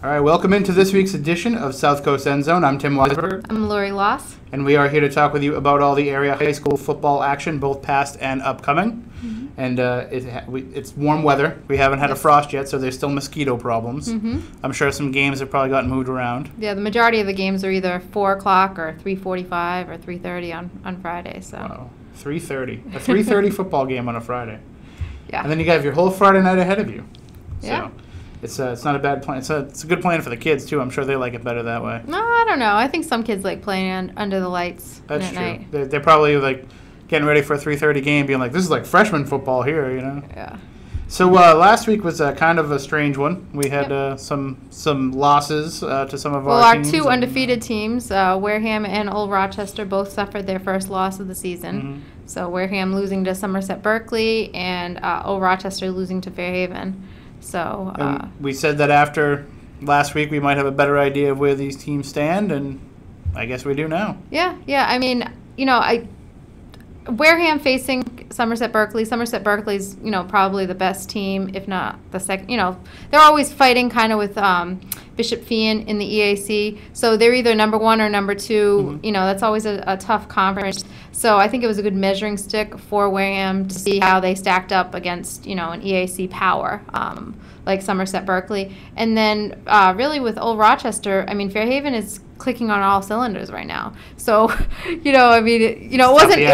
All right, welcome into this week's edition of South Coast End Zone. I'm Tim Weisberg. I'm Lori Loss. And we are here to talk with you about all the area high school football action, both past and upcoming. Mm-hmm. And it's warm weather. We haven't had a frost yet, so there's still mosquito problems. Mm-hmm. I'm sure some games have probably gotten moved around. Yeah, the majority of the games are either 4 o'clock or 3:45 or 3:30 on Friday. So. Wow, 3:30. A 3:30 football game on a Friday. Yeah. And then you have your whole Friday night ahead of you. So. Yeah. It's not a bad plan. It's a good plan for the kids, too. I'm sure they like it better that way. No, I don't know. I think some kids like playing under the lights That's at true. night. They're probably like getting ready for a 3:30 game, being like, this is like freshman football here, you know? Yeah. So last week was kind of a strange one. We had some losses to some of our teams. Well, our two undefeated teams, Wareham and Old Rochester, both suffered their first loss of the season. Mm-hmm. So Wareham losing to Somerset Berkeley and Old Rochester losing to Fairhaven. So we said that after last week we might have a better idea of where these teams stand, and I guess we do now. Yeah. I mean, Wareham facing Somerset Berkeley. Somerset Berkeley's, probably the best team, if not the second. They're always fighting kind of with Bishop Feehan in the EAC. So they're either number 1 or number 2. Mm-hmm. That's always a tough conference. So I think it was a good measuring stick for Wareham to see how they stacked up against, an EAC power like Somerset Berkeley. And then really with Old Rochester, I mean, Fairhaven is clicking on all cylinders right now. So, it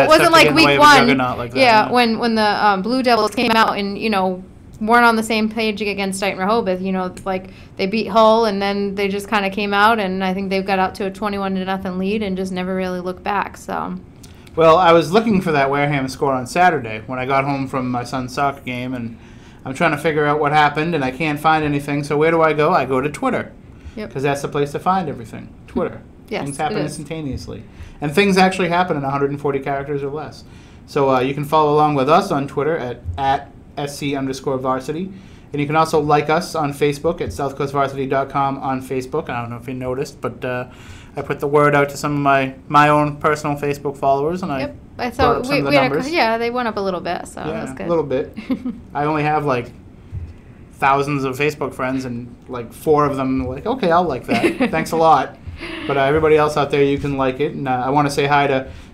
wasn't like week 1. Like that, when the Blue Devils came out and, weren't on the same page against Dighton Rehoboth. Like they beat Hull and then they just kind of came out, and I think they've got out to a 21-0 lead and just never really looked back. So. Well, I was looking for that Wareham score on Saturday when I got home from my son's soccer game, and I'm trying to figure out what happened, and I can't find anything. So where do I go? I go to Twitter, because that's the place to find everything. Twitter. Yes, things happen instantaneously, and things actually happen in 140 characters or less. So you can follow along with us on Twitter at SC_varsity. And you can also like us on Facebook at southcoastvarsity.com on Facebook. I don't know if you noticed, but I put the word out to some of my own personal Facebook followers, and I saw we they went up a little bit, so that's good. A little bit. I only have like thousands of Facebook friends, and like 4 of them are like, okay, I'll like that. Thanks a lot. But everybody else out there, you can like it. And I want to say hi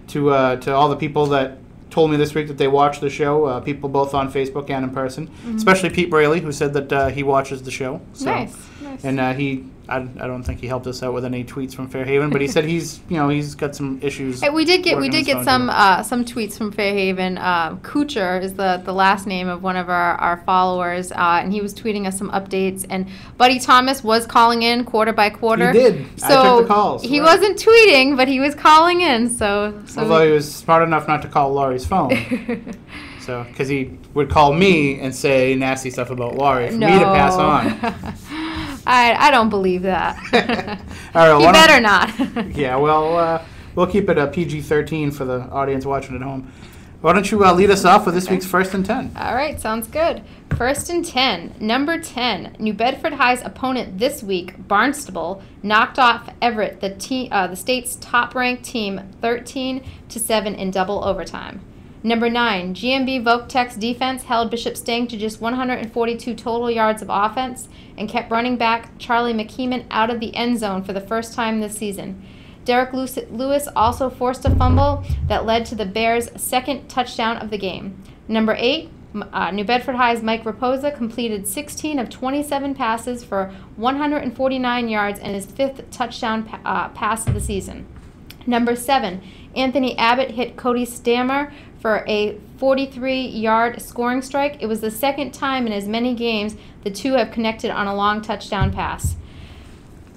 to all the people that told me this week that they watched the show, people both on Facebook and in person, especially Pete Braley, who said that he watches the show. So, nice. And I don't think he helped us out with any tweets from Fairhaven, but he said he's got some issues. Hey, we did get some tweets from Fairhaven. Kucher is the last name of one of our followers, and he was tweeting us some updates. And Buddy Thomas was calling in quarter by quarter. He did. So I took the calls. He wasn't tweeting, but he was calling in. So although he was smart enough not to call Laurie's phone. So, because he would call me and say nasty stuff about Laurie for me to pass on. I don't believe that. All right, he better not. Yeah, well, we'll keep it a PG-13 for the audience watching at home. Why don't you lead us off with this week's First and 10? All right, sounds good. First and 10, number 10, New Bedford High's opponent this week, Barnstable, knocked off Everett, the state's top-ranked team, 13-7 in double overtime. Number 9, GMB Voc-Tech's defense held Bishop Sting to just 142 total yards of offense and kept running back Charlie McKeeman out of the end zone for the first time this season. Derek Lewis also forced a fumble that led to the Bears' second touchdown of the game. Number 8, New Bedford High's Mike Raposa completed 16 of 27 passes for 149 yards and his 5th touchdown pass of the season. Number 7, Anthony Abbott hit Cody Stammer for a 43-yard scoring strike. It was the second time in as many games the two have connected on a long touchdown pass.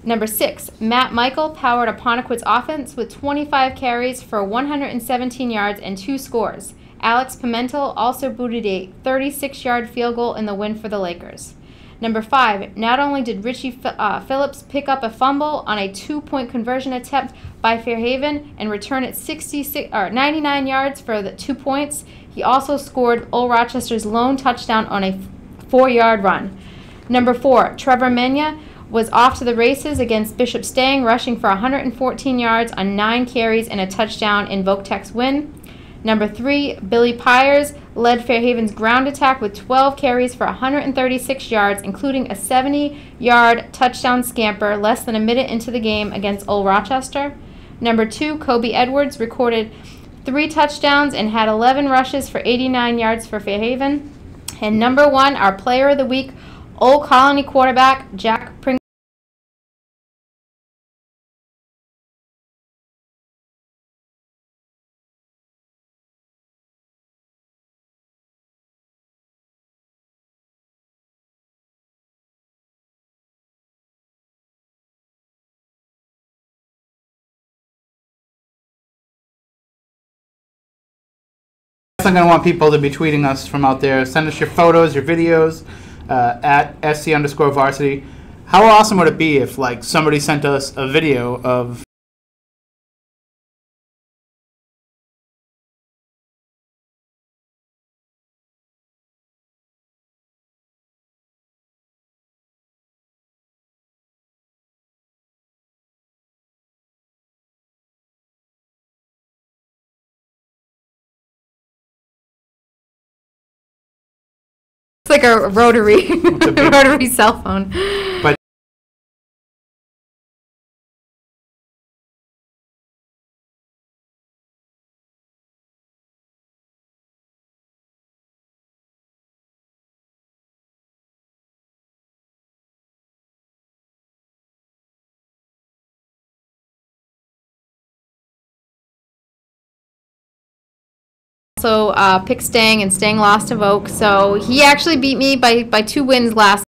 Number 6, Matt Michael powered Apponequet's offense with 25 carries for 117 yards and 2 scores. Alex Pimentel also booted a 36-yard field goal in the win for the Lakers. Number 5, not only did Richie Phillips pick up a fumble on a 2-point conversion attempt by Fairhaven and return it 99 yards for the 2 points, he also scored Old Rochester's lone touchdown on a 4-yard run. Number 4, Trevor Menya was off to the races against Bishop Stang, rushing for 114 yards on 9 carries and a touchdown in Voc-Tech's win. Number 3, Billy Pyers led Fairhaven's ground attack with 12 carries for 136 yards, including a 70-yard touchdown scamper less than a minute into the game against Old Rochester. Number 2, Kobe Edwards recorded 3 touchdowns and had 11 rushes for 89 yards for Fairhaven. And number 1, our player of the week, Old Colony quarterback Jack Pringle. I'm going to want people to be tweeting us from out there. Send us your photos, your videos at SC_varsity. How awesome would it be if like somebody sent us a video of It's like a rotary, rotary cell phone. But Also picked Stang, and Stang lost to Vogue, so he actually beat me by 2 wins last.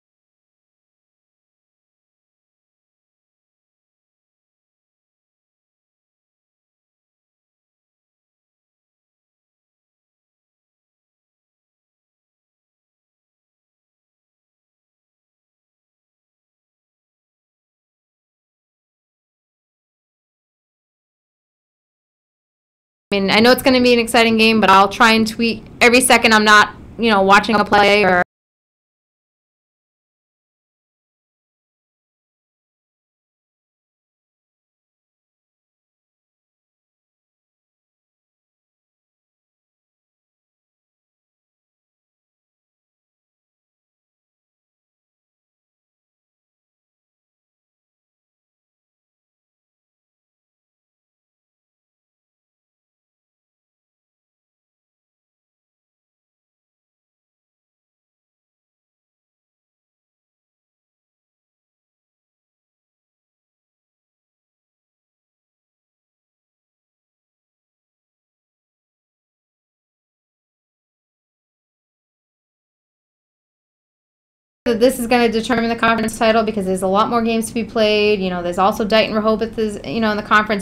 I mean, I know it's going to be an exciting game, but I'll try and tweet every second I'm not, watching a play or. This is going to determine the conference title because there's a lot more games to be played. There's also Dighton Rehoboth is, in the conference.